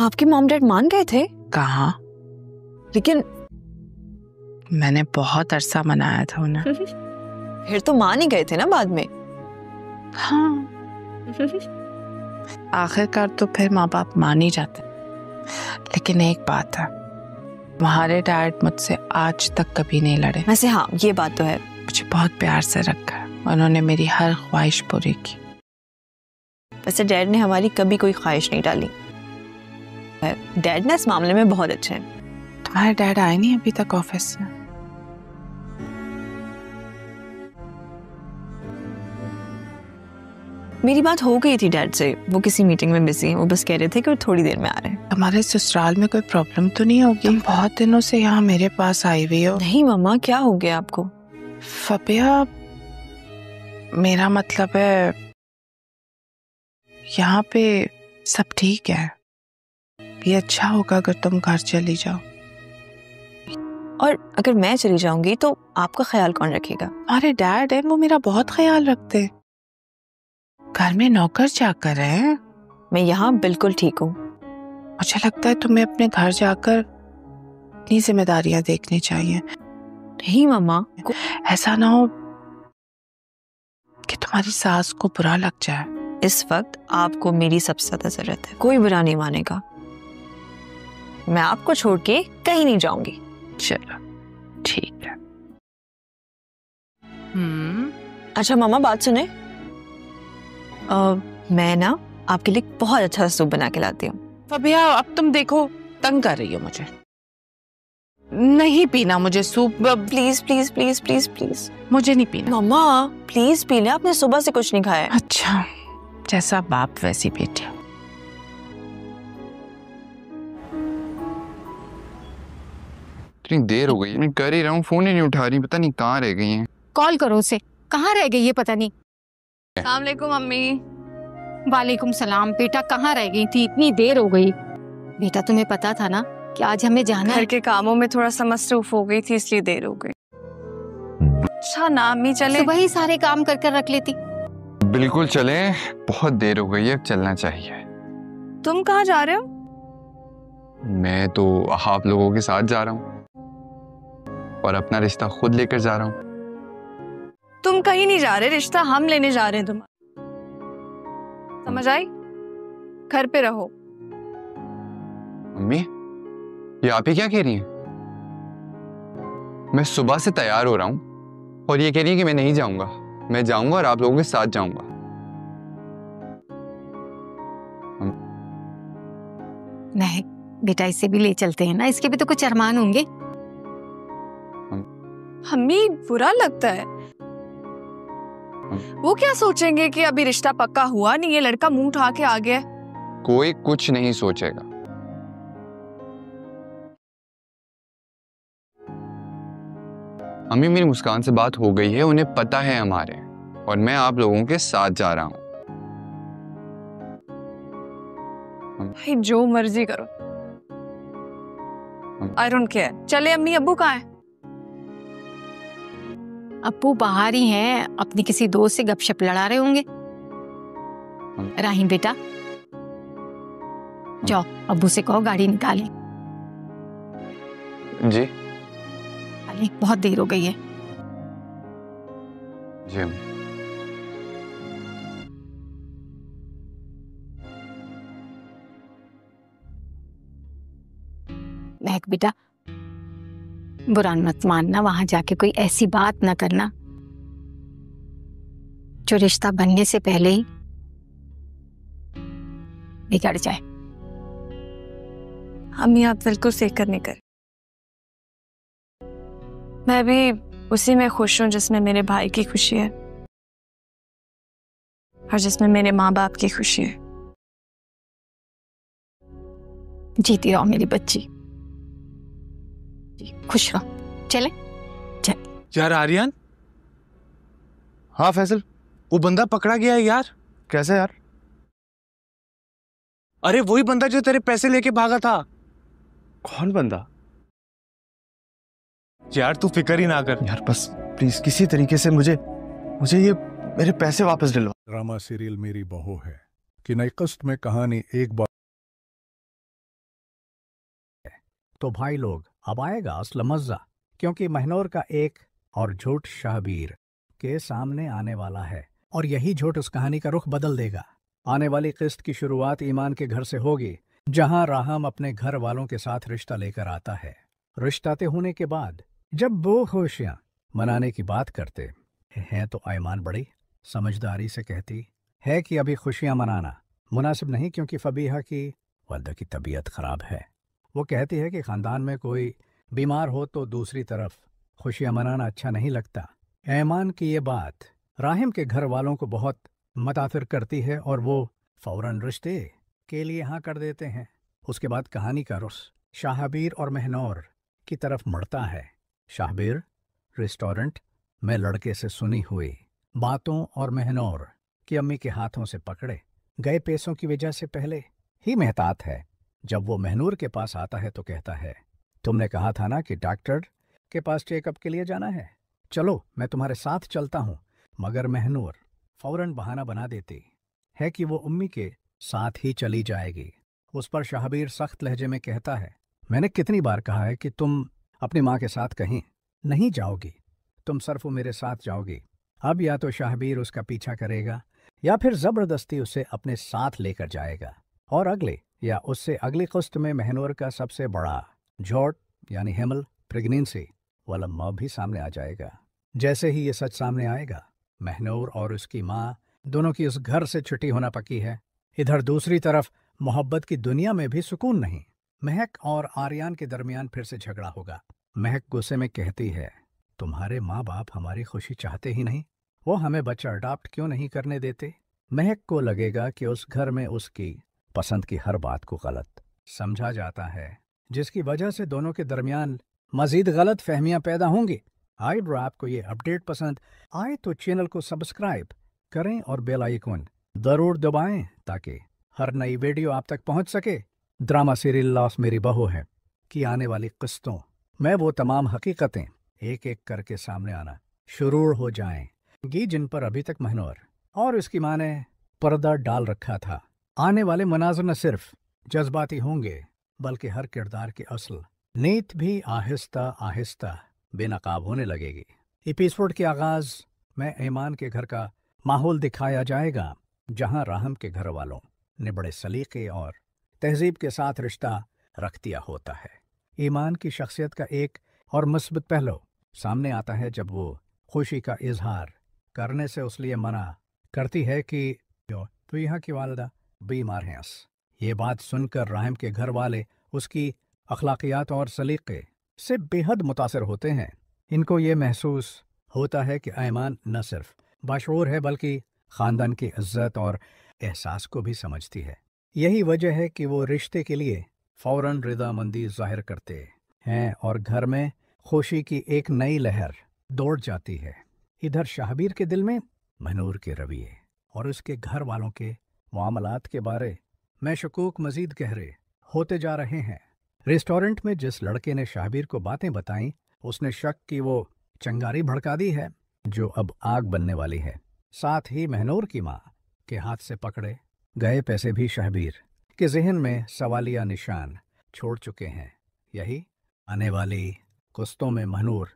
آپ کے مام ڈیڈ مان گئے تھے؟ کہاں، لیکن میں نے بہت عرصہ منایا تھا انہیں. پھر تو مان ہی گئے تھے نا بعد میں. ہاں آخر کار تو پھر ماں باپ مان ہی جاتے. لیکن ایک بات ہے، تمہارے ڈیڈ مجھ سے آج تک کبھی نہیں لڑے. ویسے ہاں یہ بات تو ہے. مجھے بہت پیار سے رکھا ہے، انہوں نے میری ہر خواہش پوری کی. ویسے ڈیڈ نے ہماری کبھی کوئی خواہش نہیں ڈالی. ڈیڈ نا اس معاملے میں بہت اچھے ہیں. تمہارے ڈیڈ آئے نہیں ابھی تک آفس سے؟ میری بات ہو گئی تھی ڈیڈ سے، وہ کسی میٹنگ میں بزی ہیں، وہ بس کہہ رہے تھے کہ وہ تھوڑی دیر میں آ رہے ہیں. تمہارے سسرال میں کوئی پرابلم تو نہیں ہوگی؟ تم بہت دنوں سے یہاں میرے پاس آئی ہوئی ہو. نہیں ماما، کیا ہو گیا آپ کو؟ فبیہ، میرا مطلب ہے یہاں پہ سب ٹھیک ہے. یہ اچھا ہوگا اگر تم گھر چلی جاؤ. اور اگر میں چلی جاؤں گی تو آپ کا خیال کون رکھے گا؟ ہمارے ڈیڈ ہیں، وہ میرا بہت خیال رکھتے ہیں. گھر میں نوکر چا کر ہیں. میں یہاں بالکل ٹھیک ہوں. مجھے لگتا ہے تمہیں اپنے گھر جا کر اپنی ذمہ داریاں دیکھنی چاہیے. نہیں ماما، ایسا نہ ہو کہ تمہاری ساس کو برا لگ جائے. اس وقت آپ کو میری سب سے زیادہ ضرورت ہے. کوئی برا نہیں مانے گا. میں آپ کو چھوڑ کے کہیں نہیں جاؤں گی. چلو ٹھیک ہے. اچھا ماما بات سنیں، میں نا آپ کے لیے بہت اچھا سوپ بنا کے لاتی ہوں. فبیہ اب تم دیکھو تنگ کر رہی ہو مجھے. نہیں پینا مجھے soup. Please please please please please. مجھے نہیں پینا. ماما پلیز پی لیں، آپ نے صبح سے کچھ نہیں کھایا ہے. اچھا، جیسا باپ ویسی بیٹی. اتنی دیر ہو گئی، میں کر ہی رہا ہوں، فون ہی نہیں اٹھا رہی، پتہ نہیں کہاں رہ گئی ہیں. کال کرو اسے، کہاں رہ گئی یہ پتہ نہیں. السلام علیکم امی. وعلیکم السلام. بیٹا کہاں رہ گئی تھی؟ اتنی دیر ہو گئی. بیٹا تمہیں پتا تھا نا کہ آج ہمیں جانا گھر ہے. کے کاموں میں تھوڑا سا مصروف ہو گئی تھی اس لیے دیر ہو گئی. اچھا نا امی چلے. صبح ہی سارے کام کر کر رکھ لیتی. بالکل چلیں، بہت دیر ہو گئی ہے، اب چلنا چاہیے. تم کہاں جا رہے ہو؟ میں تو آپ لوگوں کے ساتھ جا رہا ہوں اور اپنا رشتہ خود لے کر جا رہا ہوں. تم کہیں نہیں جا رہے، رشتہ ہم لینے جا رہے ہیں. تم سمجھ آئی؟ گھر پہ رہو. امی یہ آپ ہی کیا کہہ رہی ہیں؟ میں صبح سے تیار ہو رہا ہوں اور یہ کہہ رہی ہیں کہ میں نہیں جاؤں گا. میں جاؤں گا اور آپ لوگوں کے ساتھ جاؤں گا. نہیں بیٹا، اسے بھی لے چلتے ہیں نا، اس کے بھی تو کچھ ارمان ہوں گے. امی برا لگتا ہے. وہ کیا سوچیں گے کہ ابھی رشتہ پکا ہوا نہیں، یہ لڑکا منہ اٹھا کے آ گیا. کوئی کچھ نہیں سوچے گا. امی میری مسکان سے بات ہو گئی ہے، انہیں پتہ ہے ہمارے، اور میں آپ لوگوں کے ساتھ جا رہا ہوں. بھائی جو مرضی کرو، I don't care. چلے امی، ابو کہاں ہیں؟ ابو باہر ہی ہیں، اپنی کسی دوست سے گپ شپ لڑا رہے ہوں گے. راہیم بیٹا جاؤ ابو سے کہو گاڑی نکالیں. جی بہت دیر ہو گئی ہے. جی امی. مہک بیٹا برا مت ماننا، وہاں جا کے کوئی ایسی بات نہ کرنا جو رشتہ بننے سے پہلے ہی بگڑ جائے. امی آپ بالکل فکر نہیں کر، میں بھی اسی میں خوش ہوں جس میں میرے بھائی کی خوشی ہے اور جس میں میرے ماں باپ کی خوشی ہے. جیتی رہو میری بچی، خوش رہو. چلے یار آریان. ہاں فیصل، وہ بندہ پکڑا گیا ہے یار. کیسے یار؟ ارے وہی بندہ جو تیرے پیسے لے کے بھاگا تھا. کون بندہ؟ یار تو فکر ہی نہ کر یار، بس پلیز کسی طریقے سے مجھے یہ میرے پیسے واپس دلوا. ڈرامہ سیریل میری بہو ہے کہ نئی قسط میں کہانی ایک بار तो भाई लोग अब आएगा असल मज़ा, क्योंकि महनूर का एक और झूठ शाहबीर के सामने आने वाला है और यही झूठ उस कहानी का रुख बदल देगा। आने वाली किस्त की शुरुआत ईमान के घर से होगी, जहां राहम अपने घर वालों के साथ रिश्ता लेकर आता है। रिश्ता तय होने के बाद जब वो खुशियां मनाने की बात करते हैं तो ईमान बड़ी समझदारी से कहती है कि अभी खुशियां मनाना मुनासिब नहीं, क्योंकि फबीहा की वालदा की तबीयत खराब है। वो कहती है कि खानदान में कोई बीमार हो तो दूसरी तरफ खुशियां मनाना अच्छा नहीं लगता। ईमान की ये बात राहिम के घर वालों को बहुत मुतासिर करती है और वो फौरन रिश्ते के लिए हाँ कर देते हैं। उसके बाद कहानी का रुख शाहबीर और महनूर की तरफ मुड़ता है। शाहबीर रेस्टोरेंट में लड़के से सुनी हुई बातों और महनूर की अम्मी के हाथों से पकड़े गए पैसों की वजह से पहले ही महतात है। जब वो महनूर के पास आता है तो कहता है, तुमने कहा था ना कि डॉक्टर के पास चेकअप के लिए जाना है, चलो मैं तुम्हारे साथ चलता हूँ। मगर महनूर फौरन बहाना बना देती है कि वो उम्मी के साथ ही चली जाएगी। उस पर शाहबीर सख्त लहजे में कहता है, मैंने कितनी बार कहा है कि तुम अपनी माँ के साथ कहीं नहीं जाओगी, तुम सिर्फ मेरे साथ जाओगी। अब या तो शाहबीर उसका पीछा करेगा या फिर जबरदस्ती उसे अपने साथ लेकर जाएगा और अगले या उससे अगली किस्त में महनूर का सबसे बड़ा झूठ यानी हैमल प्रेगनेंसी वाला मौत भी सामने आ जाएगा। जैसे ही ये सच सामने आएगा, महनूर और उसकी माँ दोनों की उस घर से छुट्टी होना पक्की है। इधर दूसरी तरफ मोहब्बत की दुनिया में भी सुकून नहीं। महक और आर्यन के दरमियान फिर से झगड़ा होगा। महक गुस्से में कहती है, तुम्हारे माँ बाप हमारी खुशी चाहते ही नहीं, वो हमें बच्चा अडॉप्ट क्यों नहीं करने देते। महक को लगेगा कि उस घर में उसकी पसंद की हर बात को गलत समझा जाता है, जिसकी वजह से दोनों के दरमियान मजीद गलत फहमियां पैदा होंगी। अगर आपको ये अपडेट पसंद आए तो चैनल को सब्सक्राइब करें और बेल आइकन जरूर दबाएं ताकि हर नई वीडियो आप तक पहुंच सके। ड्रामा सीरियल लॉस मेरी बहू है कि आने वाली किस्तों में वो तमाम हकीकतें एक एक करके सामने आना शुरू हो जाएंगी जिन पर अभी तक महनूर और उसकी माँ ने पर्दा डाल रखा था। आने वाले मनाज़र न सिर्फ जज्बाती होंगे बल्कि हर किरदार की असल नीयत भी आहिस्ता आहिस्ता बेनकाब होने लगेगी। एपिसोड के आगाज में ईमान के घर का माहौल दिखाया जाएगा, जहां राहम के घर वालों ने बड़े सलीके और तहजीब के साथ रिश्ता रख दिया होता है। ईमान की शख्सियत का एक और मुस्बत पहलू सामने आता है जब वो खुशी का इजहार करने से उसलिए मना करती है कि तो यहाँ की वालदा बीमार हैं। ये बात सुनकर राहिम के घर वाले उसकी अखलाकियात और सलीके से बेहद मुतासिर होते हैं। इनको ये महसूस होता है कि ईमान न सिर्फ बाशऊर है बल्कि ख़ानदान की इज्जत और एहसास को भी समझती है। यही वजह है कि वो रिश्ते के लिए फ़ौरन रज़ामंदी ज़ाहिर करते हैं और घर में खुशी की एक नई लहर दौड़ जाती है। इधर शाहबीर के दिल में महनूर के रवैये और उसके घर वालों के मामलात के बारे में शकूक मज़ीद गहरे होते जा रहे हैं। रेस्टोरेंट में जिस लड़के ने शाहबीर को बातें बताईं, उसने शक कि वो चंगारी भड़का दी है जो अब आग बनने वाली है। साथ ही महनूर की माँ के हाथ से पकड़े गए पैसे भी शाहबीर के जहन में सवालिया निशान छोड़ चुके हैं। यही आने वाली किस्तों में महनूर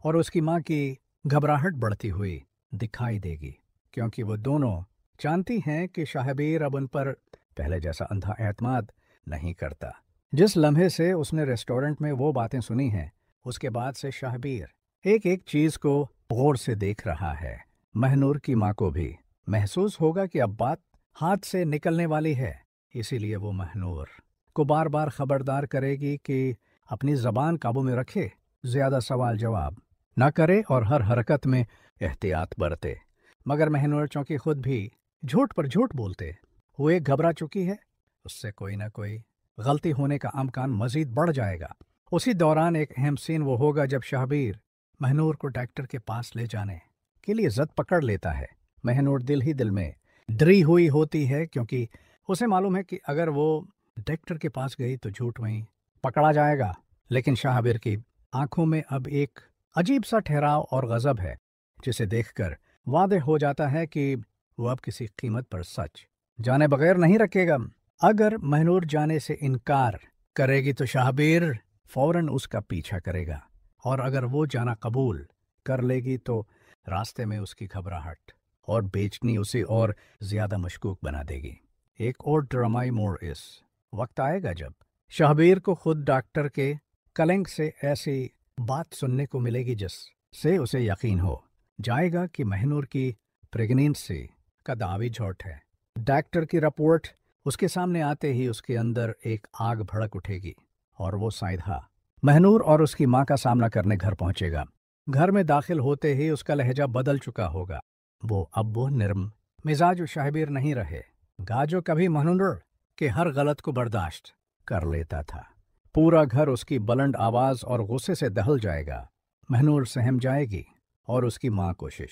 और उसकी माँ की घबराहट बढ़ती हुई दिखाई देगी, क्योंकि वो दोनों जानती हैं कि शाहबीर अब उन पर पहले जैसा अंधा एतमाद नहीं करता। जिस लम्हे से उसने रेस्टोरेंट में वो बातें सुनी हैं, उसके बाद से शाहबीर एक एक चीज़ को गौर से देख रहा है। महनूर की माँ को भी महसूस होगा कि अब बात हाथ से निकलने वाली है, इसीलिए वो महनूर को बार बार खबरदार करेगी कि अपनी ज़बान काबू में रखे, ज़्यादा सवाल जवाब न करे और हर हरकत में एहतियात बरते। मगर महनूर चूंकि खुद भी झूठ पर झूठ बोलते हुए घबरा चुकी है, उससे कोई ना कोई गलती होने का अमकान मजीद बढ़ जाएगा। उसी दौरान एक अहम सीन वो होगा जब शाहबीर महनूर को डॉक्टर के पास ले जाने के लिए जद पकड़ लेता है। महनूर दिल ही दिल में डरी हुई होती है, क्योंकि उसे मालूम है कि अगर वो डॉक्टर के पास गई तो झूठ वहीं पकड़ा जाएगा। लेकिन शाहबीर की आंखों में अब एक अजीब सा ठहराव और गज़ब है, जिसे देखकर वादे हो जाता है कि वो अब किसी कीमत पर सच जाने बगैर नहीं रखेगा। अगर महनूर जाने से इनकार करेगी तो शाहबीर फौरन उसका पीछा करेगा, और अगर वो जाना कबूल कर लेगी तो रास्ते में उसकी घबराहट और बेचनी उसे और ज्यादा मशकूक बना देगी। एक और ड्रामाई मोड़ इस वक्त आएगा जब शहबीर को खुद डॉक्टर के कलंक से ऐसी बात सुनने को मिलेगी जिससे उसे यकीन हो जाएगा कि महनूर की प्रेगनेंसी का दावी झूठ है। डॉक्टर की रिपोर्ट उसके सामने आते ही उसके अंदर एक आग भड़क उठेगी और वो सीधा महनूर और उसकी माँ का सामना करने घर पहुंचेगा। घर में दाखिल होते ही उसका लहजा बदल चुका होगा। वो नरम मिजाज शहबीर नहीं रहे गा जो कभी महनूर के हर गलत को बर्दाश्त कर लेता था। पूरा घर उसकी बुलंद आवाज और गुस्से से दहल जाएगा। महनूर सहम जाएगी और उसकी माँ कोशिश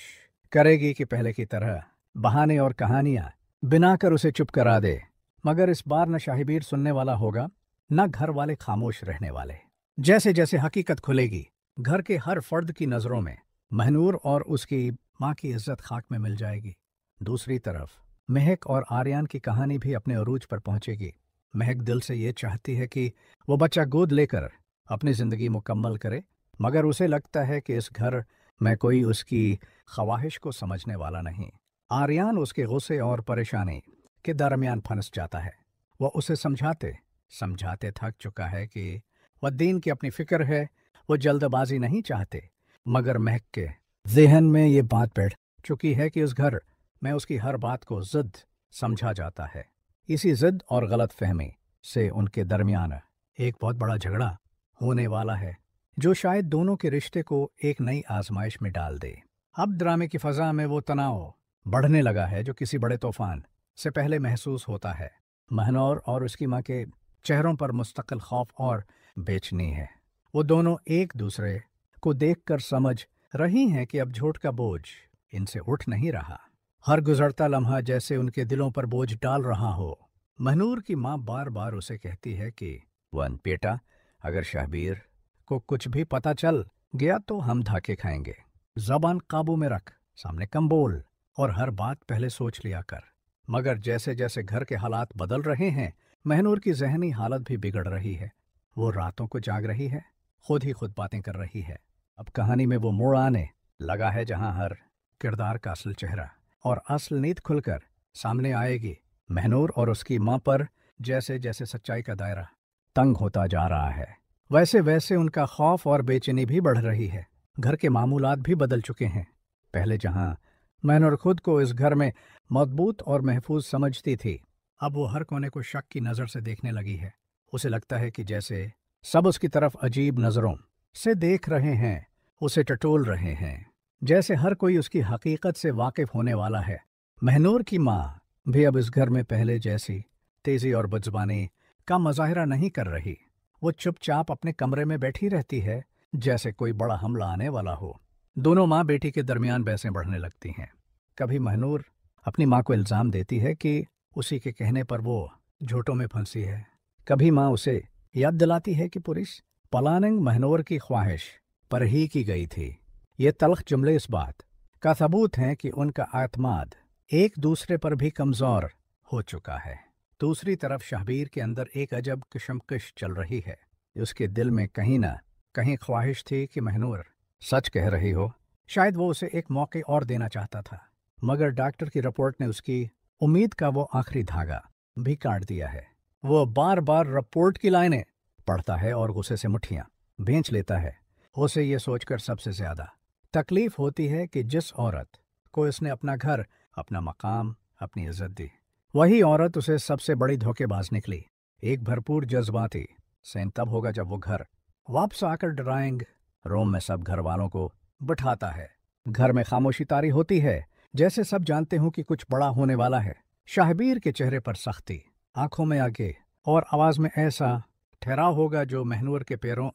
करेगी कि पहले की तरह बहाने और कहानियां बनाकर उसे चुप करा दे, मगर इस बार न शहबीर सुनने वाला होगा न घर वाले खामोश रहने वाले। जैसे जैसे हकीकत खुलेगी घर के हर फर्द की नज़रों में महनूर और उसकी माँ की इज्जत खाक में मिल जाएगी। दूसरी तरफ महक और आर्यन की कहानी भी अपने अरूज पर पहुंचेगी। महक दिल से ये चाहती है कि वो बच्चा गोद लेकर अपनी ज़िंदगी मुकम्मल करे, मगर उसे लगता है कि इस घर में कोई उसकी ख्वाहिश को समझने वाला नहीं। आर्यन उसके गुस्से और परेशानी के दरमियान फंस जाता है। वह उसे समझाते समझाते थक चुका है कि वह दीन की अपनी फिक्र है, वो जल्दबाजी नहीं चाहते, मगर महक के ज़हन में ये बात बैठ चुकी है कि उस घर में उसकी हर बात को ज़िद समझा जाता है। इसी ज़िद और गलत फहमी से उनके दरमियान एक बहुत बड़ा झगड़ा होने वाला है जो शायद दोनों के रिश्ते को एक नई आजमाइश में डाल दे। अब ड्रामे की फ़ज़ा में वो तनाव बढ़ने लगा है जो किसी बड़े तूफान से पहले महसूस होता है। महनूर और उसकी माँ के चेहरों पर मुस्तकिल खौफ और बेचैनी है। वो दोनों एक दूसरे को देखकर समझ रही हैं कि अब झूठ का बोझ इनसे उठ नहीं रहा। हर गुजरता लम्हा जैसे उनके दिलों पर बोझ डाल रहा हो। महनूर की माँ बार बार उसे कहती है कि वन बेटा, अगर शहबीर को कुछ भी पता चल गया तो हम धाके खाएंगे। ज़बान काबू में रख, सामने कम बोल और हर बात पहले सोच लिया कर। मगर जैसे जैसे घर के हालात बदल रहे हैं महनूर की ज़हनी हालत भी बिगड़ रही है। वो रातों को जाग रही है, खुद ही खुद बातें कर रही है। अब कहानी में वो मोड़ आने लगा है जहां हर किरदार का असल चेहरा और असल नीयत खुलकर सामने आएगी। महनूर और उसकी माँ पर जैसे जैसे सच्चाई का दायरा तंग होता जा रहा है वैसे वैसे उनका खौफ और बेचैनी भी बढ़ रही है। घर के मामूलात भी बदल चुके हैं। पहले जहां महनूर खुद को इस घर में मजबूत और महफूज समझती थी, अब वो हर कोने को शक की नज़र से देखने लगी है। उसे लगता है कि जैसे सब उसकी तरफ अजीब नज़रों से देख रहे हैं, उसे टटोल रहे हैं, जैसे हर कोई उसकी हकीकत से वाकिफ होने वाला है। महनूर की माँ भी अब इस घर में पहले जैसी तेज़ी और बदज़ुबानी का मुज़ाहिरा नहीं कर रही। वो चुपचाप अपने कमरे में बैठी रहती है जैसे कोई बड़ा हमला आने वाला हो। दोनों माँ बेटी के दरमियान बहसें बढ़ने लगती हैं। कभी महनूर अपनी माँ को इल्ज़ाम देती है कि उसी के कहने पर वो झूठों में फंसी है। कभी माँ उसे याद दिलाती है कि पूरी प्लानिंग महनूर की ख्वाहिश पर ही की गई थी। ये तल्ख जुमले इस बात का सबूत हैं कि उनका एतमाद एक दूसरे पर भी कमज़ोर हो चुका है। दूसरी तरफ शहबीर के अंदर एक अजब कशमकश चल रही है। उसके दिल में कहीं न कहीं ख्वाहिश थी कि महनूर सच कह रही हो। शायद वो उसे एक मौके और देना चाहता था, मगर डॉक्टर की रिपोर्ट ने उसकी उम्मीद का वो आखिरी धागा भी काट दिया है। वो बार बार रिपोर्ट की लाइनें पढ़ता है और गुस्से से मुट्ठियां भींच लेता है। उसे ये सोचकर सबसे ज्यादा तकलीफ होती है कि जिस औरत को इसने अपना घर, अपना मकाम, अपनी इज्जत दी, वही औरत उसे सबसे बड़ी धोखेबाज निकली। एक भरपूर जज्बाती सैन तब होगा जब वो घर वापस आकर ड्राइंग रूम में सब घर वालों को बिठाता है। घर में खामोशी तारी होती है, जैसे सब जानते हों कि कुछ बड़ा होने वाला है। शहबीर के चेहरे पर सख्ती, आंखों में आगे और आवाज में ऐसा ठहराव होगा जो महनूर के पैरों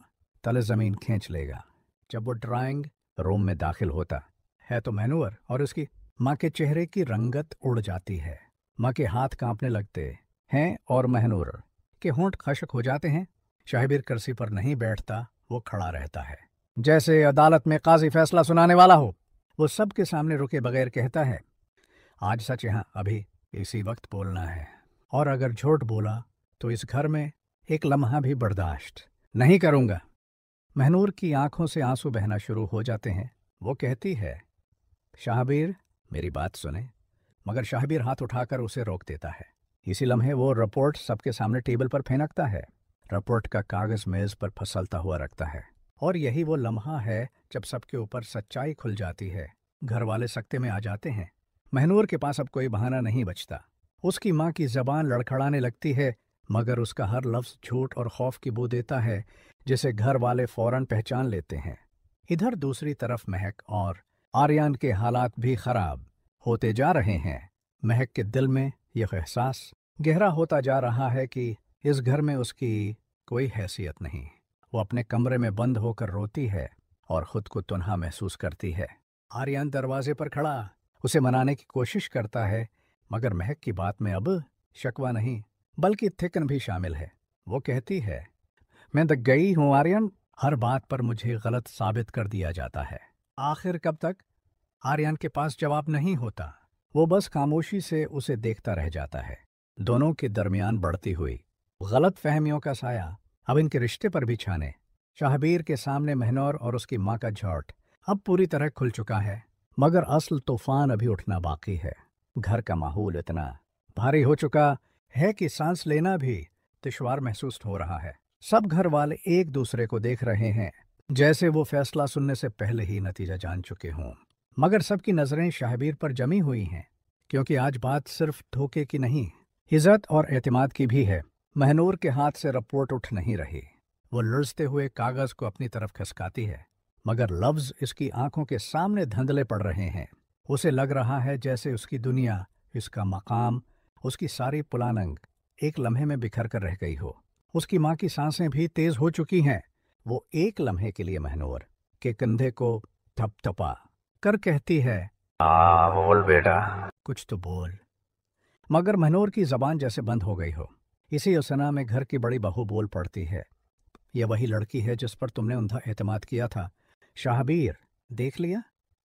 तले जमीन खींच लेगा। जब वो ड्राइंग रूम में दाखिल होता है तो महनूर और उसकी माँ के चेहरे की रंगत उड़ जाती है। माँ के हाथ कांपने लगते हैं और महनूर के होंठ खश्क हो जाते हैं। शहबीर कुर्सी पर नहीं बैठता, वो खड़ा रहता है जैसे अदालत में काजी फैसला सुनाने वाला हो। वो सबके सामने रुके बगैर कहता है, आज सच यहाँ अभी इसी वक्त बोलना है, और अगर झूठ बोला तो इस घर में एक लम्हा भी बर्दाश्त नहीं करूँगा। महनूर की आंखों से आंसू बहना शुरू हो जाते हैं। वो कहती है, शाहबीर मेरी बात सुने। मगर शाहबीर हाथ उठाकर उसे रोक देता है। इसी लम्हे वो रिपोर्ट सबके सामने टेबल पर फेंकता है। रिपोर्ट का कागज मेज पर फिसलता हुआ रखता है। और यही वो लम्हा है जब सबके ऊपर सच्चाई खुल जाती है। घर वाले सकते में आ जाते हैं। महनूर के पास अब कोई बहाना नहीं बचता। उसकी माँ की जबान लड़खड़ाने लगती है, मगर उसका हर लफ्ज़ झूठ और खौफ की बू देता है, जिसे घर वाले फौरन पहचान लेते हैं। इधर दूसरी तरफ महक और आर्यन के हालात भी खराब होते जा रहे हैं। महक के दिल में यह एहसास गहरा होता जा रहा है कि इस घर में उसकी कोई हैसियत नहीं। वो अपने कमरे में बंद होकर रोती है और खुद को तन्हा महसूस करती है। आर्यन दरवाजे पर खड़ा उसे मनाने की कोशिश करता है, मगर महक की बात में अब शकवा नहीं बल्कि थिकन भी शामिल है। वो कहती है, मैं तो गई हूँ आर्यन, हर बात पर मुझे गलत साबित कर दिया जाता है। आखिर कब तक? आर्यन के पास जवाब नहीं होता। वो बस खामोशी से उसे देखता रह जाता है। दोनों के दरमियान बढ़ती हुई गलत फहमियों का साया अब इनके रिश्ते पर भी छाने। शाहबीर के सामने महनूर और उसकी माँ का झौट अब पूरी तरह खुल चुका है, मगर असल तूफान अभी उठना बाकी है। घर का माहौल इतना भारी हो चुका है कि सांस लेना भी दुश्वार महसूस हो रहा है। सब घर वाले एक दूसरे को देख रहे हैं, जैसे वो फैसला सुनने से पहले ही नतीजा जान चुके हों। मगर सबकी नज़रें शाहबीर पर जमी हुई हैं, क्योंकि आज बात सिर्फ धोखे की नहीं, इज़्ज़त और एतमाद की भी है। महनूर के हाथ से रिपोर्ट उठ नहीं रही। वो लुढ़सते हुए कागज़ को अपनी तरफ खिसकाती है, मगर लफ्ज़ इसकी आंखों के सामने धंधले पड़ रहे हैं। उसे लग रहा है जैसे उसकी दुनिया, इसका मकाम, उसकी सारी पुलानंग एक लम्हे में बिखर कर रह गई हो। उसकी माँ की सांसें भी तेज हो चुकी हैं। वो एक लम्हे के लिए महनूर के कंधे को थपथपा कर कहती है, बोल बेटा, कुछ तो बोल। मगर महनूर की जबान जैसे बंद हो गई हो। इसी उसना में घर की बड़ी बहू बोल पड़ती है, यह वही लड़की है जिस पर तुमने उन्धा एतमाद किया था। शाहबीर, देख लिया?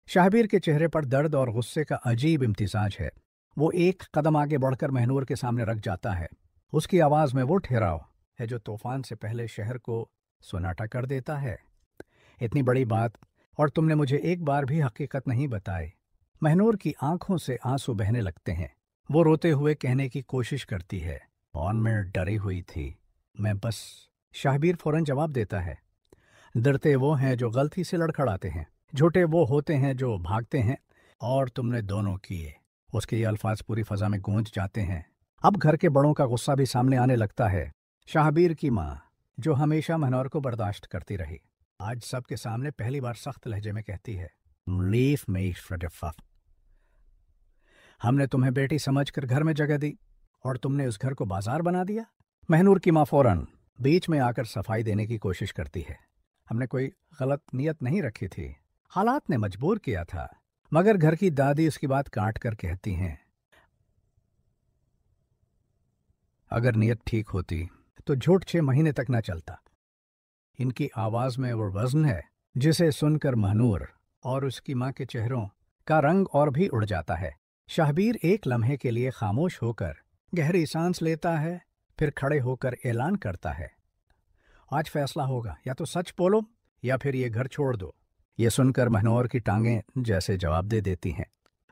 शाहबीर के चेहरे पर दर्द और गुस्से का अजीब इम्तिजाज है। वो एक कदम आगे बढ़कर महनूर के सामने रख जाता है। उसकी आवाज़ में वो ठहराव है जो तूफान से पहले शहर को सुनाटा कर देता है। इतनी बड़ी बात और तुमने मुझे एक बार भी हकीकत नहीं बताई। महनूर की आंखों से आंसू बहने लगते हैं। वो रोते हुए कहने की कोशिश करती है, और मैं डरी हुई थी, मैं बस। शाहबीर फौरन जवाब देता है, डरते वो हैं जो गलती से लड़खड़ाते हैं, झूठे वो होते हैं जो भागते हैं, और तुमने दोनों किए। उसके ये अल्फाज पूरी फजा में गूंज जाते हैं। अब घर के बड़ों का गुस्सा भी सामने आने लगता है। शाहबीर की माँ, जो हमेशा महनूर को बर्दाश्त करती रही, आज सबके सामने पहली बार सख्त लहजे में कहती है, लीव मी फ्रेडिफा। हमने तुम्हें बेटी समझकर घर में जगह दी और तुमने उस घर को बाजार बना दिया। महनूर की माँ फौरन बीच में आकर सफाई देने की कोशिश करती है। हमने कोई गलत नियत नहीं रखी थी, हालात ने मजबूर किया था। मगर घर की दादी उसकी बात काट कर कहती हैं, अगर नियत ठीक होती तो झूठ 6 महीने तक न चलता। इनकी आवाज में वो वजन है जिसे सुनकर महनूर और उसकी माँ के चेहरों का रंग और भी उड़ जाता है। शाहबीर एक लम्हे के लिए खामोश होकर गहरी सांस लेता है, फिर खड़े होकर ऐलान करता है, आज फैसला होगा, या तो सच बोलो या फिर ये घर छोड़ दो। ये सुनकर महनूर की टांगें जैसे जवाब दे देती हैं।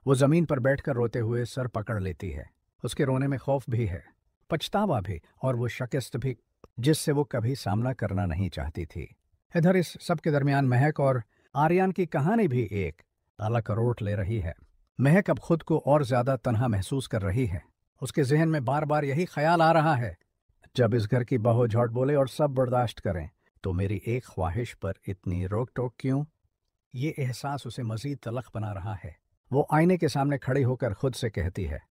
वो जमीन पर बैठकर रोते हुए सर पकड़ लेती है। उसके रोने में खौफ भी है, पछतावा भी, और वो शिकस्त भी जिससे वो कभी सामना करना नहीं चाहती थी। इधर इस सब के दरमियान महक और आर्यन की कहानी भी एक अलग रोट ले रही है। महक अब खुद को और ज्यादा तन्हा महसूस कर रही है। उसके जहन में बार बार यही ख्याल आ रहा है, जब इस घर की बहू झूठ बोले और सब बर्दाश्त करें तो मेरी एक ख्वाहिश पर इतनी रोक टोक क्यों? ये एहसास उसे मजीद तलख बना रहा है। वो आईने के सामने खड़ी होकर खुद से कहती है,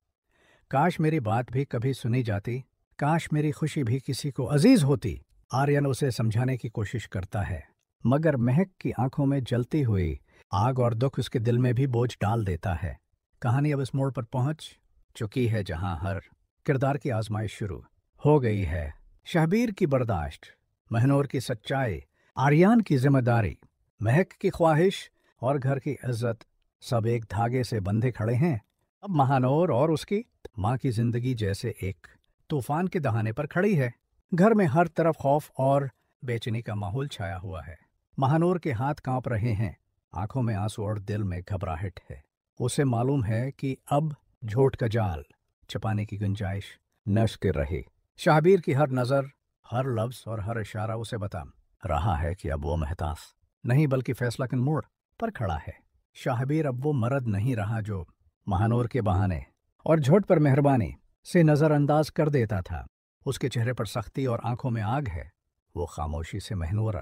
काश मेरी बात भी कभी सुनी जाती, काश मेरी खुशी भी किसी को अजीज होती। आर्यन उसे समझाने की कोशिश करता है, मगर महक की आंखों में जलती हुई आग और दुख उसके दिल में भी बोझ डाल देता है। कहानी अब इस मोड़ पर पहुंच चुकी है जहां हर किरदार की आजमाइश शुरू हो गई है। शाहबीर की बर्दाश्त, महनूर की सच्चाई, आर्यन की जिम्मेदारी, महक की ख्वाहिश और घर की इज्जत सब एक धागे से बंधे खड़े हैं। अब महानूर और उसकी माँ की जिंदगी जैसे एक तूफान के दहाने पर खड़ी है। घर में हर तरफ खौफ और बेचैनी का माहौल छाया हुआ है। महानूर के हाथ कांप रहे हैं, आंखों में आंसू और दिल में घबराहट है। उसे मालूम है कि अब झूठ का जाल छिपाने की गुंजाइश नष्ट रही। शाहबीर की हर नज़र, हर लफ्ज़ और हर इशारा उसे बता रहा है कि अब वो महतास नहीं बल्कि फैसला के मोड़ पर खड़ा है। शाहबीर अब वो मर्द नहीं रहा जो महानूर के बहाने और झूठ पर मेहरबानी से नज़रअंदाज कर देता था। उसके चेहरे पर सख्ती और आंखों में आग है। वो खामोशी से महनूर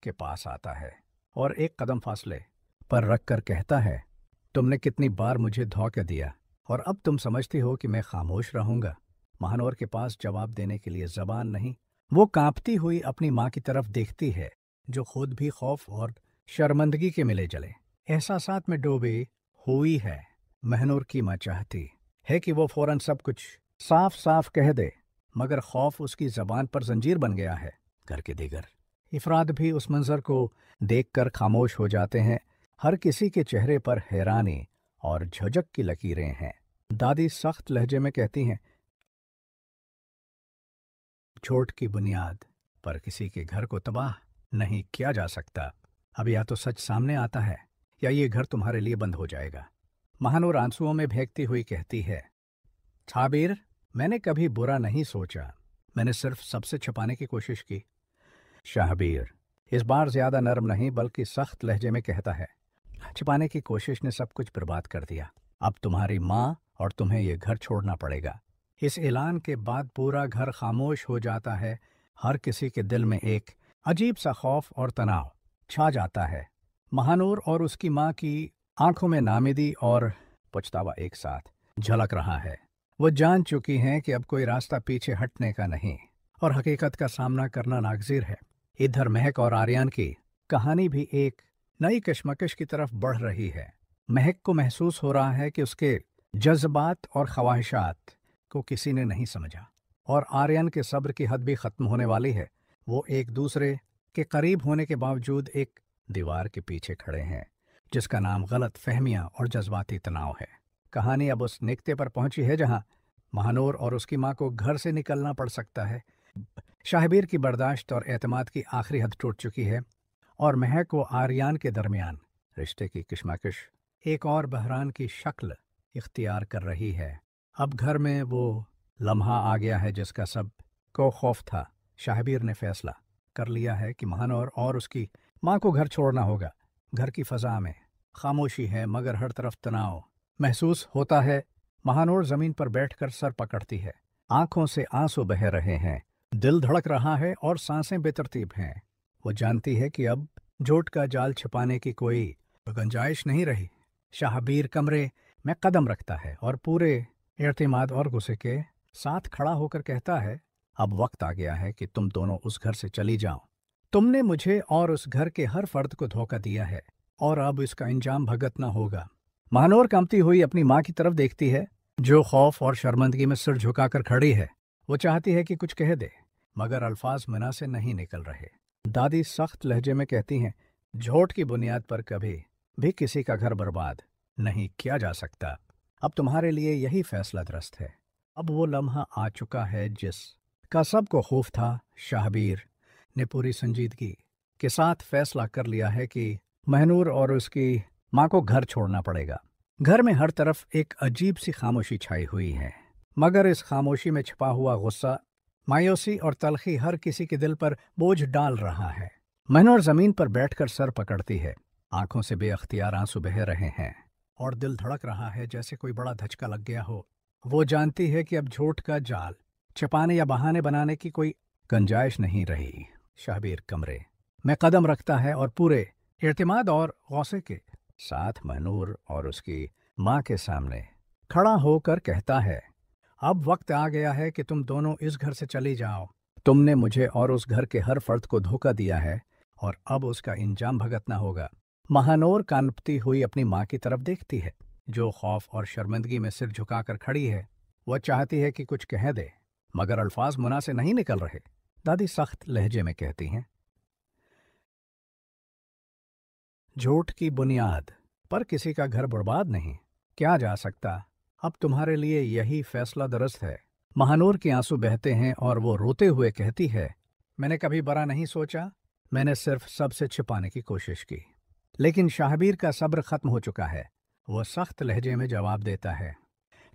के पास आता है और एक कदम फासले पर रख कर कहता है, तुमने कितनी बार मुझे धोखा दिया और अब तुम समझती हो कि मैं खामोश रहूंगा। महानूर के पास जवाब देने के लिए जबान नहीं। वो कांपती हुई अपनी माँ की तरफ देखती है, जो खुद भी खौफ और शर्मंदगी के मिले जले एहसासात में डूबी हुई है। महनूर की माँ चाहती है कि वो फौरन सब कुछ साफ साफ कह दे, मगर खौफ उसकी जबान पर जंजीर बन गया है। घर के दीगर इफराद भी उस मंजर को देखकर खामोश हो जाते हैं। हर किसी के चेहरे पर हैरानी और झुझक की लकीरें हैं। दादी सख्त लहजे में कहती हैं, झूठ की बुनियाद पर किसी के घर को तबाह नहीं किया जा सकता। अब या तो सच सामने आता है या ये घर तुम्हारे लिए बंद हो जाएगा। महानूर आंसुओं में भीगती हुई कहती है, शाहबीर, मैंने कभी बुरा नहीं सोचा, मैंने सिर्फ सबसे छुपाने की कोशिश की। शाहबीर इस बार ज्यादा नरम नहीं बल्कि सख्त लहजे में कहता है, छिपाने की कोशिश ने सब कुछ बर्बाद कर दिया। अब तुम्हारी माँ और तुम्हें ये घर छोड़ना पड़ेगा। इस ऐलान के बाद पूरा घर खामोश हो जाता है। हर किसी के दिल में एक अजीब सा खौफ और तनाव छा जाता है। महानूर और उसकी माँ की आंखों में नामिदी और पछतावा एक साथ झलक रहा है। वो जान चुकी हैं कि अब कोई रास्ता पीछे हटने का नहीं और हकीकत का सामना करना नागजीर है। इधर महक और आर्यन की कहानी भी एक नई कशमकश की तरफ बढ़ रही है। महक को महसूस हो रहा है कि उसके जज्बात और ख्वाहिशात को किसी ने नहीं समझा और आर्यन के सब्र की हद भी खत्म होने वाली है। वो एक दूसरे के करीब होने के बावजूद एक दीवार के पीछे खड़े हैं जिसका नाम गलत फहमियां और जज्बाती तनाव है। कहानी अब उस निकते पर पहुंची है जहां महानूर और उसकी मां को घर से निकलना पड़ सकता है। शाहबीर की बर्दाश्त और एतमाद की आखिरी हद टूट चुकी है और महक व आर्यन के दरमियान रिश्ते की कशमकश एक और बहरान की शक्ल इख्तियार कर रही है। अब घर में वो लम्हा आ गया है जिसका सब को खौफ था। शाहबीर ने फैसला कर लिया है कि महानूर और उसकी माँ को घर छोड़ना होगा। घर की फजा में खामोशी है मगर हर तरफ तनाव महसूस होता है। महानूर जमीन पर बैठकर सर पकड़ती है, आंखों से आंसू बह रहे हैं, दिल धड़क रहा है और सांसें बेतरतीब हैं। वो जानती है कि अब झूठ का जाल छिपाने की कोई गुंजाइश नहीं रही। शाहबीर कमरे में कदम रखता है और पूरे एतमाद और गुस्से के साथ खड़ा होकर कहता है, अब वक्त आ गया है कि तुम दोनों उस घर से चली जाओ। तुमने मुझे और उस घर के हर फर्द को धोखा दिया है और अब इसका इंजाम भुगतना होगा। महानूर कांपती हुई अपनी माँ की तरफ देखती है जो खौफ और शर्मिंदगी में सिर झुकाकर खड़ी है। वो चाहती है कि कुछ कह दे मगर अल्फाज मुंह से नहीं निकल रहे। दादी सख्त लहजे में कहती हैं, झूठ की बुनियाद पर कभी भी किसी का घर बर्बाद नहीं किया जा सकता। अब तुम्हारे लिए यही फैसला दुरुस्त है। अब वो लम्हा आ चुका है जिसका सबको खौफ था। शाहबीर ने पूरी संजीदगी के साथ फैसला कर लिया है कि महनूर और उसकी माँ को घर छोड़ना पड़ेगा। घर में हर तरफ एक अजीब सी खामोशी छाई हुई है मगर इस खामोशी में छिपा हुआ गुस्सा, मायूसी और तलखी हर किसी के दिल पर बोझ डाल रहा है। महनूर जमीन पर बैठकर सर पकड़ती है, आंखों से बेअख्तियार आंसू बह रहे हैं और दिल धड़क रहा है जैसे कोई बड़ा धचका लग गया हो। वो जानती है कि अब झूठ का जाल छिपाने या बहाने बनाने की कोई गुंजाइश नहीं रही। शाहबीर कमरे में कदम रखता है और पूरे एतमाद और गौसे के साथ महनूर और उसकी माँ के सामने खड़ा होकर कहता है, अब वक्त आ गया है कि तुम दोनों इस घर से चली जाओ। तुमने मुझे और उस घर के हर फर्द को धोखा दिया है और अब उसका इंजाम भुगतना होगा। महानूर कांपती हुई अपनी माँ की तरफ देखती है जो खौफ और शर्मिंदगी में सिर झुकाकर खड़ी है। वह चाहती है कि कुछ कह दे मगर अल्फाज मुंह से नहीं निकल रहे। दादी सख्त लहजे में कहती हैं, झूठ की बुनियाद पर किसी का घर बर्बाद नहीं किया जा सकता। अब तुम्हारे लिए यही फैसला दुरुस्त है। महानूर के आंसू बहते हैं और वो रोते हुए कहती है, मैंने कभी बुरा नहीं सोचा, मैंने सिर्फ सबसे छिपाने की कोशिश की। लेकिन शाहबीर का सब्र खत्म हो चुका है। वो सख्त लहजे में जवाब देता है,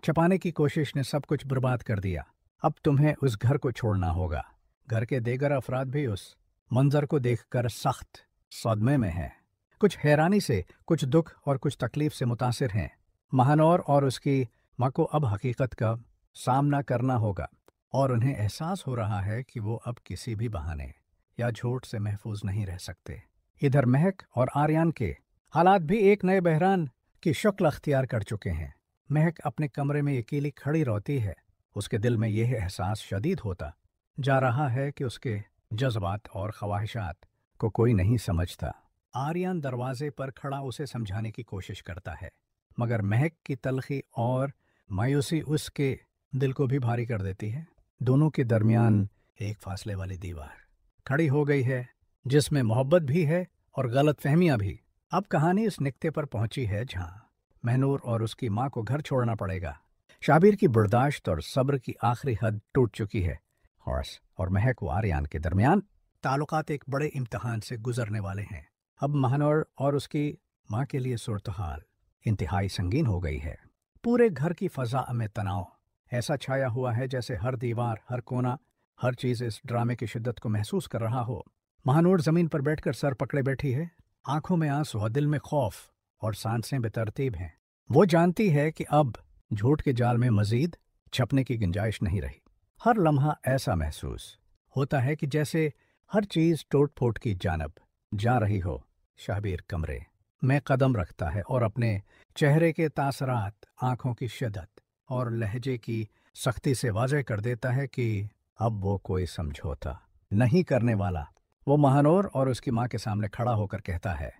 छिपाने की कोशिश ने सब कुछ बर्बाद कर दिया। अब तुम्हें उस घर को छोड़ना होगा। घर के दीगर अफराद भी उस मंजर को देखकर सख्त सदमे में हैं। कुछ हैरानी से, कुछ दुख और कुछ तकलीफ से मुतासिर हैं। महानौर और उसकी माँ को अब हकीकत का सामना करना होगा और उन्हें एहसास हो रहा है कि वो अब किसी भी बहाने या झूठ से महफूज नहीं रह सकते। इधर महक और आर्यन के हालात भी एक नए बहरान की शक्ल अख्तियार कर चुके हैं। महक अपने कमरे में अकेली खड़ी रहती है। उसके दिल में यह एहसास शदीद होता जा रहा है कि उसके जज्बात और ख्वाहिशात को कोई नहीं समझता। आर्यन दरवाजे पर खड़ा उसे समझाने की कोशिश करता है, मगर महक की तलखी और मायूसी उसके दिल को भी भारी कर देती है। दोनों के दरमियान एक फासले वाली दीवार खड़ी हो गई है, जिसमें मोहब्बत भी है और गलत फहमियाँ भी। अब कहानी इस निक्ते पर पहुंची है जहाँ महनूर और उसकी माँ को घर छोड़ना पड़ेगा। शाबिर की बर्दाश्त और सब्र की आखिरी हद टूट चुकी है। हॉर्स और महक व आर्यन के दरमियान ताल्लुकात एक बड़े इम्तिहान से गुजरने वाले हैं। अब महानौर और उसकी माँ के लिए सूरत-हाल इंतहाई संगीन हो गई है। पूरे घर की फजा में तनाव ऐसा छाया हुआ है जैसे हर दीवार, हर कोना, हर चीज़ इस ड्रामे की शिद्दत को महसूस कर रहा हो। महानूर जमीन पर बैठकर सर पकड़े बैठी है। आंखों में आंसू और दिल में खौफ और सांसें बेतरतीब हैं। वो जानती है कि अब झूठ के जाल में मजीद छपने की गुंजाइश नहीं रही। हर लम्हा ऐसा महसूस होता है कि जैसे हर चीज़ टूट फूट की जानब जा रही हो। शाहबीर कमरे में कदम रखता है और अपने चेहरे के तासरात, आंखों की शिद्दत और लहजे की सख्ती से वाज़ेह कर देता है कि अब वो कोई समझौता नहीं करने वाला। वो महानौर और उसकी माँ के सामने खड़ा होकर कहता है,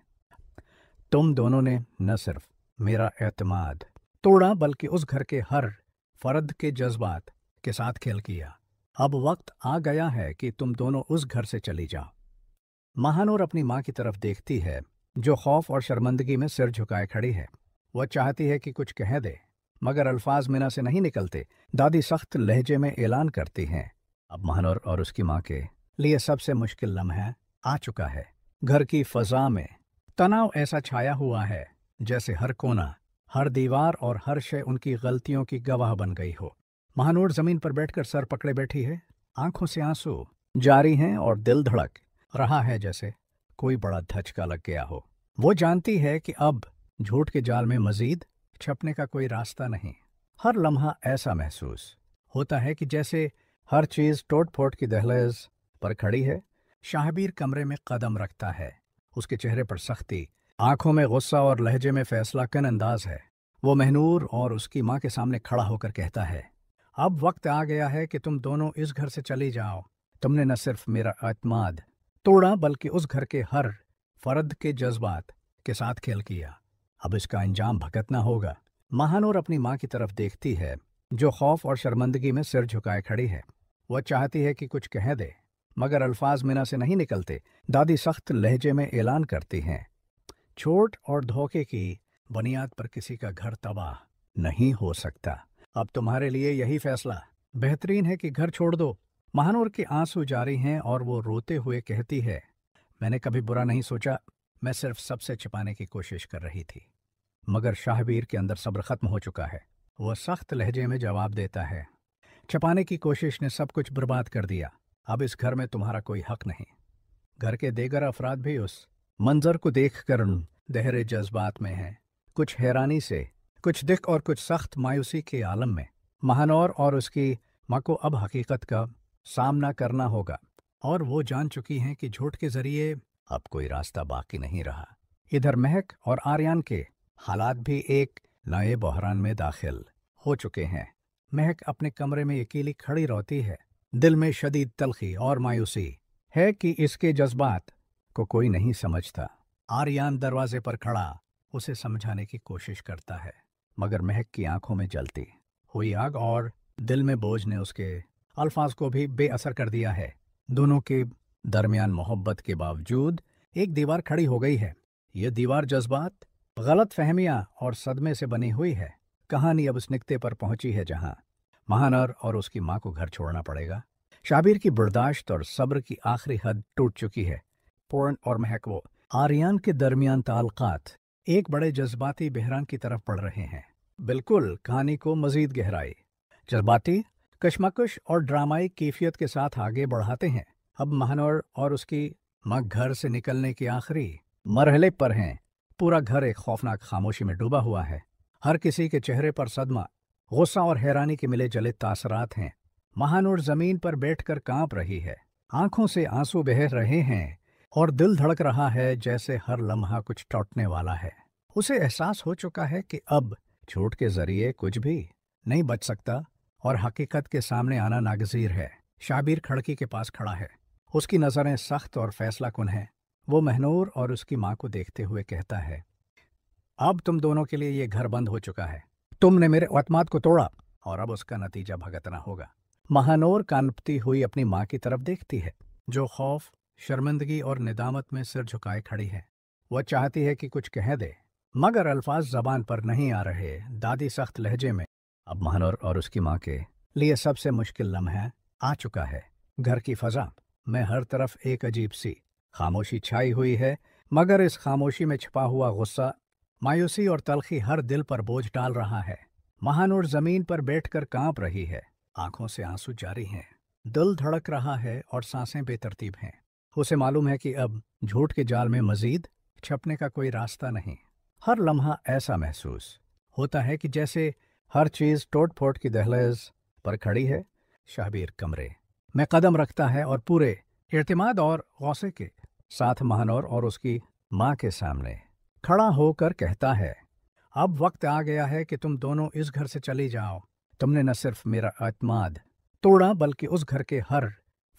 तुम दोनों ने न सिर्फ मेरा एतमाद तोड़ा बल्कि उस घर के हर फर्द के जज्बात के साथ खेल किया। अब वक्त आ गया है कि तुम दोनों उस घर से चली जाओ। महानौर अपनी माँ की तरफ देखती है, जो खौफ और शर्मिंदगी में सिर झुकाए खड़ी है। वह चाहती है कि कुछ कह दे, मगर अल्फाज मिना से नहीं निकलते। दादी सख्त लहजे में ऐलान करती हैं, अब महानौर और उसकी माँ के लिए सबसे मुश्किल लम्हा आ चुका है। घर की फजा में तनाव ऐसा छाया हुआ है जैसे हर कोना, हर दीवार और हर शय उनकी गलतियों की गवाह बन गई हो। महानूर जमीन पर बैठकर सर पकड़े बैठी है। आंखों से आंसू जारी हैं और दिल धड़क रहा है जैसे कोई बड़ा धचका लग गया हो। वो जानती है कि अब झूठ के जाल में मजीद छपने का कोई रास्ता नहीं। हर लम्हा ऐसा महसूस होता है कि जैसे हर चीज़ टोट फोट की दहलीज पर खड़ी है। शाहबीर कमरे में कदम रखता है। उसके चेहरे पर सख्ती, आंखों में गुस्सा और लहजे में फैसला कन अंदाज है। वो महनूर और उसकी माँ के सामने खड़ा होकर कहता है, अब वक्त आ गया है कि तुम दोनों इस घर से चली जाओ। तुमने न सिर्फ मेरा एतमाद तोड़ा बल्कि उस घर के हर फर्द के जज्बात के साथ खेल किया। अब इसका अंजाम भुगतना होगा। महानूर अपनी माँ की तरफ देखती है, जो खौफ और शर्मिंदगी में सिर झुकाए खड़ी है। वह चाहती है कि कुछ कह दे, मगर अल्फाज मिना से नहीं निकलते। दादी सख्त लहजे में ऐलान करती हैं, छोट और धोखे की बुनियाद पर किसी का घर तबाह नहीं हो सकता। अब तुम्हारे लिए यही फैसला बेहतरीन है कि घर छोड़ दो। महानूर के आंसू जारी हैं और वो रोते हुए कहती है, मैंने कभी बुरा नहीं सोचा, मैं सिर्फ सबसे छिपाने की कोशिश कर रही थी। मगर शाहबीर के अंदर सब्र खत्म हो चुका है। वह सख्त लहजे में जवाब देता है, छिपाने की कोशिश ने सब कुछ बर्बाद कर दिया। अब इस घर में तुम्हारा कोई हक नहीं। घर के दीगर अफराद भी उस मंजर को देखकर गहरे जज्बात में हैं। कुछ हैरानी से, कुछ दुख और कुछ सख्त मायूसी के आलम में। महानौर और उसकी माँ को अब हकीकत का सामना करना होगा और वो जान चुकी हैं कि झूठ के जरिए अब कोई रास्ता बाकी नहीं रहा। इधर महक और आर्यन के हालात भी एक नए बहरान में दाखिल हो चुके हैं। महक अपने कमरे में अकेली खड़ी रहती है। दिल में शदीद तलखी और मायूसी है कि इसके जज्बात को कोई नहीं समझता। आर्यन दरवाजे पर खड़ा उसे समझाने की कोशिश करता है, मगर महक की आंखों में जलती हुई आग और दिल में बोझ ने उसके अल्फाज को भी बेअसर कर दिया है। दोनों के दरमियान मोहब्बत के बावजूद एक दीवार खड़ी हो गई है। यह दीवार जज्बात, गलत फहमियाँ और सदमे से बनी हुई है। कहानी अब उस निक्ते पर पहुंची है जहां महानर और उसकी माँ को घर छोड़ना पड़ेगा। शाबिर की बर्दाश्त और सब्र की आखिरी हद टूट चुकी है। पूर्ण और महक वो आर्यन के दरमियान ताल्लुकात एक बड़े जज्बाती बहरान की तरफ बढ़ रहे हैं। बिल्कुल कहानी को मजीद गहराई, जज्बाती, कशमकश और ड्रामाई कैफियत के साथ आगे बढ़ाते हैं। अब महानूर और उसकी माँ घर से निकलने के आखिरी मरहले पर हैं। पूरा घर एक खौफनाक खामोशी में डूबा हुआ है। हर किसी के चेहरे पर सदमा, गुस्सा और हैरानी के मिले जले तासरात हैं। महानूर जमीन पर बैठकर कांप रही है, आंखों से आंसू बह रहे हैं और दिल धड़क रहा है जैसे हर लम्हा कुछ टूटने वाला है। उसे एहसास हो चुका है कि अब झूठ के जरिए कुछ भी नहीं बच सकता और हकीकत के सामने आना नागजीर है। शाबिर खिड़की के पास खड़ा है, उसकी नज़रें सख्त और फैसलाकुन हैं। वो महनूर और उसकी माँ को देखते हुए कहता है, अब तुम दोनों के लिए ये घर बंद हो चुका है। तुमने मेरे एतमाद को तोड़ा और अब उसका नतीजा भुगतना होगा। महानूर कांपती हुई अपनी माँ की तरफ देखती है, जो खौफ, शर्मिंदगी और निदामत में सिर झुकाए खड़ी है। वह चाहती है कि कुछ कह दे, मगर अल्फाज जबान पर नहीं आ रहे। दादी सख्त लहजे में, अब महानूर और उसकी माँ के लिए सबसे मुश्किल लम्हा आ चुका है। घर की फजा में हर तरफ एक अजीब सी खामोशी छाई हुई है, मगर इस खामोशी में छिपा हुआ गुस्सा, मायूसी और तलखी हर दिल पर बोझ डाल रहा है। महानूर जमीन पर बैठकर कांप रही है, आंखों से आंसू जारी हैं, दिल धड़क रहा है और सांसें बेतरतीब हैं। उसे मालूम है कि अब झूठ के जाल में मजीद छपने का कोई रास्ता नहीं। हर लम्हा ऐसा महसूस होता है कि जैसे हर चीज़ टोट फोट की दहलीज पर खड़ी है। शाबिर कमरे में कदम रखता है और पूरे इत्मीनान और गौसे के साथ महानूर और उसकी माँ के सामने खड़ा होकर कहता है, अब वक्त आ गया है कि तुम दोनों इस घर से चली जाओ। तुमने न सिर्फ मेरा एतमाद तोड़ा बल्कि उस घर के हर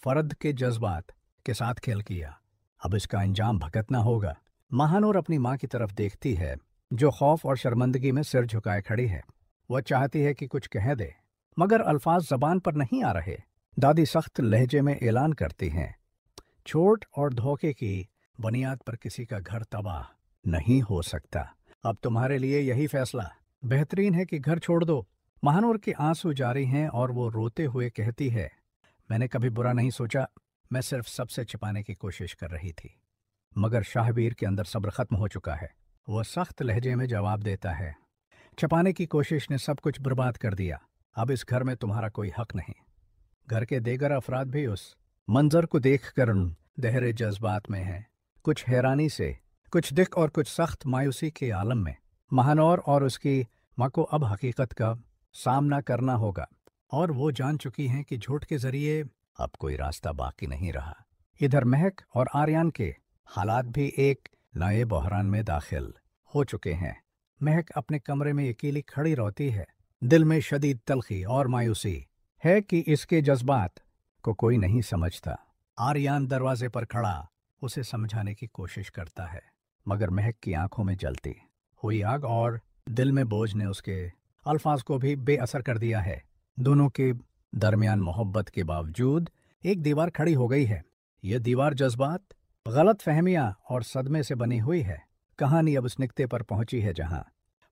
फर्द के जज्बात के साथ खेल किया। अब इसका अंजाम भुगतना होगा। महानूर अपनी माँ की तरफ देखती है, जो खौफ और शर्मिंदगी में सिर झुकाए खड़ी है। वह चाहती है कि कुछ कह दे, मगर अल्फाज जबान पर नहीं आ रहे। दादी सख्त लहजे में ऐलान करती हैं, झूठ और धोखे की बुनियाद पर किसी का घर तबाह नहीं हो सकता। अब तुम्हारे लिए यही फैसला बेहतरीन है कि घर छोड़ दो। महानूर के आंसू जारी हैं और वो रोते हुए कहती है, मैंने कभी बुरा नहीं सोचा, मैं सिर्फ सबसे छिपाने की कोशिश कर रही थी। मगर शाहबीर के अंदर सब्र खत्म हो चुका है। वह सख्त लहजे में जवाब देता है, छिपाने की कोशिश ने सब कुछ बर्बाद कर दिया। अब इस घर में तुम्हारा कोई हक नहीं। घर के दीगर अफराद भी उस मंजर को देखकर गहरे जज्बात में हैं, कुछ हैरानी से, कुछ दिख और कुछ सख्त मायूसी के आलम में। महानूर और उसकी माँ को अब हकीकत का सामना करना होगा और वो जान चुकी हैं कि झूठ के जरिए अब कोई रास्ता बाकी नहीं रहा। इधर महक और आर्यन के हालात भी एक नए बहरान में दाखिल हो चुके हैं। महक अपने कमरे में अकेली खड़ी रहती है, दिल में शदीद तलखी और मायूसी है कि इसके जज्बात को कोई नहीं समझता। आर्यन दरवाजे पर खड़ा उसे समझाने की कोशिश करता है, मगर महक की आंखों में जलती हुई आग और दिल में बोझ ने उसके अल्फाज को भी बेअसर कर दिया है। दोनों के दरमियान मोहब्बत के बावजूद एक दीवार खड़ी हो गई है। यह दीवार जज्बात, गलत फहमियाँ और सदमे से बनी हुई है। कहानी अब उस निक्ते पर पहुंची है जहां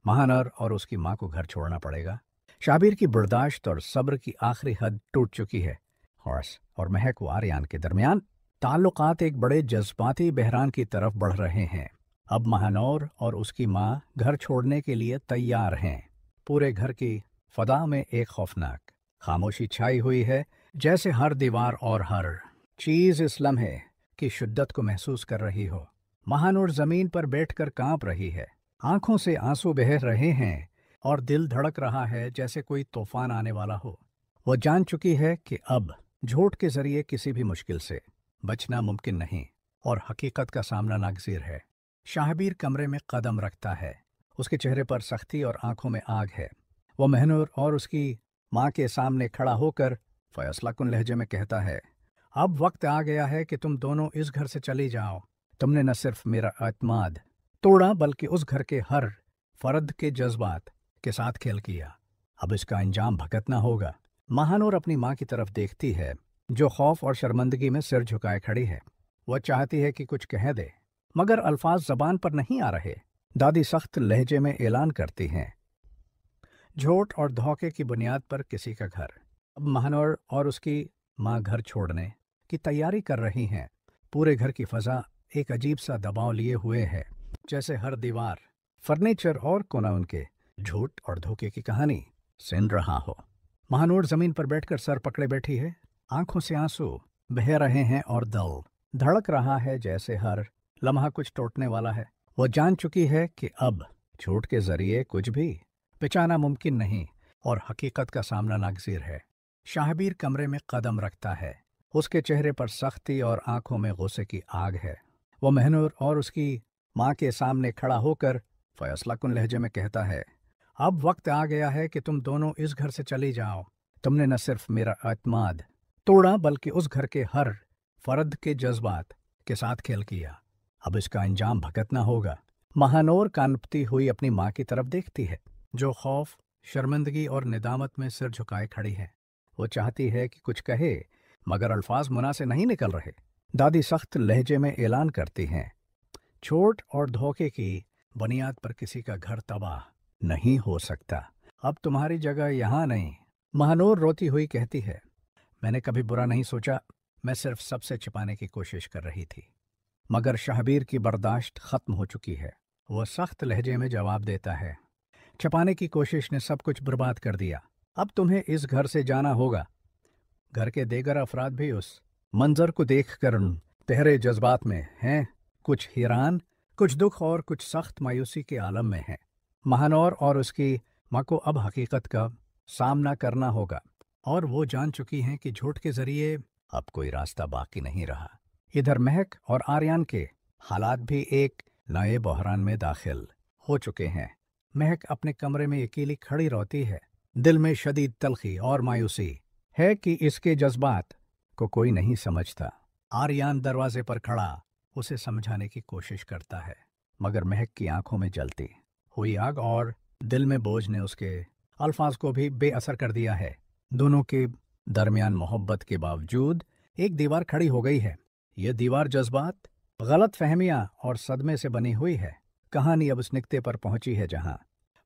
महानूर और उसकी माँ को घर छोड़ना पड़ेगा। शाबिर की बर्दाश्त और सब्र की आखिरी हद टूट चुकी है। हॉर्स और महक व आर्यन के दरमियान ताल्लुकात एक बड़े जज्बाती बहरान की तरफ बढ़ रहे हैं। अब महानूर और उसकी माँ घर छोड़ने के लिए तैयार हैं। पूरे घर की फदा में एक खौफनाक खामोशी छाई हुई है, जैसे हर दीवार और हर चीज़ इस लम्हे की शिद्दत को महसूस कर रही हो। महानूर जमीन पर बैठकर कांप रही है, आंखों से आंसू बह रहे हैं और दिल धड़क रहा है जैसे कोई तूफान आने वाला हो। वो जान चुकी है कि अब झूठ के जरिए किसी भी मुश्किल से बचना मुमकिन नहीं और हकीकत का सामना नागजीर है। शाहबीर कमरे में कदम रखता है, उसके चेहरे पर सख्ती और आंखों में आग है। वो महनूर और उसकी माँ के सामने खड़ा होकर फैसलाकुन लहजे में कहता है, अब वक्त आ गया है कि तुम दोनों इस घर से चली जाओ। तुमने न सिर्फ मेरा एतमाद तोड़ा बल्कि उस घर के हर फर्द के जज्बात के साथ खेल किया। अब इसका अंजाम भुगतना होगा। महानूर अपनी माँ की तरफ देखती है, जो खौफ और शर्मिंदगी में सिर झुकाए खड़ी है। वह चाहती है कि कुछ कह दे, मगर अल्फाज जबान पर नहीं आ रहे। दादी सख्त लहजे में ऐलान करती हैं, झूठ और धोखे की बुनियाद पर किसी का घर। अब महानूर और उसकी माँ घर छोड़ने की तैयारी कर रही हैं। पूरे घर की फजा एक अजीब सा दबाव लिए हुए है, जैसे हर दीवार, फर्नीचर और कोना उनके झूठ और धोखे की कहानी सुन रहा हो। महानूर जमीन पर बैठकर सर पकड़े बैठी है। आंखों से आंसू बह रहे हैं और दिल धड़क रहा है जैसे हर लम्हा कुछ टूटने वाला है। वो जान चुकी है कि अब झूठ के जरिए कुछ भी बचाना मुमकिन नहीं और हकीकत का सामना नागज़ीर है। शाहबीर कमरे में कदम रखता है। उसके चेहरे पर सख्ती और आंखों में गुस्से की आग है। वो महनूर और उसकी माँ के सामने खड़ा होकर फैसलाकुन लहजे में कहता है, अब वक्त आ गया है कि तुम दोनों इस घर से चली जाओ। तुमने न सिर्फ मेरा एतमाद तोड़ा बल्कि उस घर के हर फर्द के जज्बात के साथ खेल किया। अब इसका अंजाम भुगतना होगा। महानूर कांपती हुई अपनी माँ की तरफ देखती है, जो खौफ, शर्मिंदगी और निदामत में सिर झुकाए खड़ी है। वो चाहती है कि कुछ कहे, मगर अल्फाज मुंह से नहीं निकल रहे। दादी सख्त लहजे में ऐलान करती हैं, झूठ और धोखे की बुनियाद पर किसी का घर तबाह नहीं हो सकता। अब तुम्हारी जगह यहाँ नहीं। महानूर रोती हुई कहती है, मैंने कभी बुरा नहीं सोचा, मैं सिर्फ सबसे छिपाने की कोशिश कर रही थी। मगर शाहबीर की बर्दाश्त खत्म हो चुकी है। वह सख्त लहजे में जवाब देता है, छिपाने की कोशिश ने सब कुछ बर्बाद कर दिया। अब तुम्हें इस घर से जाना होगा। घर के दीगर अफराद भी उस मंजर को देखकर गहरे जज्बात में हैं, कुछ हैरान, कुछ दुख और कुछ सख्त मायूसी के आलम में हैं। महानूर और उसकी माँ को अब हकीकत का सामना करना होगा और वो जान चुकी हैं कि झूठ के जरिए अब कोई रास्ता बाकी नहीं रहा। इधर महक और आर्यन के हालात भी एक नए बहरान में दाखिल हो चुके हैं। महक अपने कमरे में अकेली खड़ी रोती है। दिल में शदीद तलखी और मायूसी है कि इसके जज्बात को कोई नहीं समझता। आर्यन दरवाजे पर खड़ा उसे समझाने की कोशिश करता है, मगर महक की आंखों में जलती हुई आग और दिल में बोझ ने उसके अल्फाज को भी बेअसर कर दिया है। दोनों के दरमियान मोहब्बत के बावजूद एक दीवार खड़ी हो गई है। यह दीवार जज्बात, गलत फहमियाँ और सदमे से बनी हुई है। कहानी अब उस निक्ते पर पहुंची है जहाँ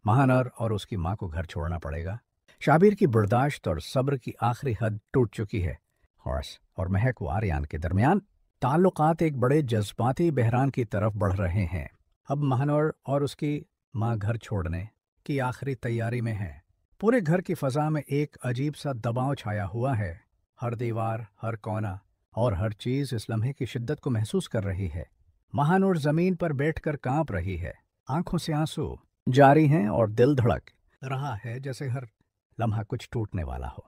महानूर और उसकी माँ को घर छोड़ना पड़ेगा। शाबिर की बर्दाश्त और सब्र की आखिरी हद टूट चुकी है। हॉर्स और महक व आर्यन के दरमियान ताल्लुकात एक बड़े जज्बाती बहरान की तरफ बढ़ रहे हैं। अब महानूर और उसकी माँ घर छोड़ने की आखिरी तैयारी में है। पूरे घर की फजा में एक अजीब सा दबाव छाया हुआ है। हर दीवार, हर कोना और हर चीज इस लम्हे की शिद्दत को महसूस कर रही है। महानूर जमीन पर बैठकर कांप रही है। आंखों से आंसू जारी हैं और दिल धड़क रहा है जैसे हर लम्हा कुछ टूटने वाला हो।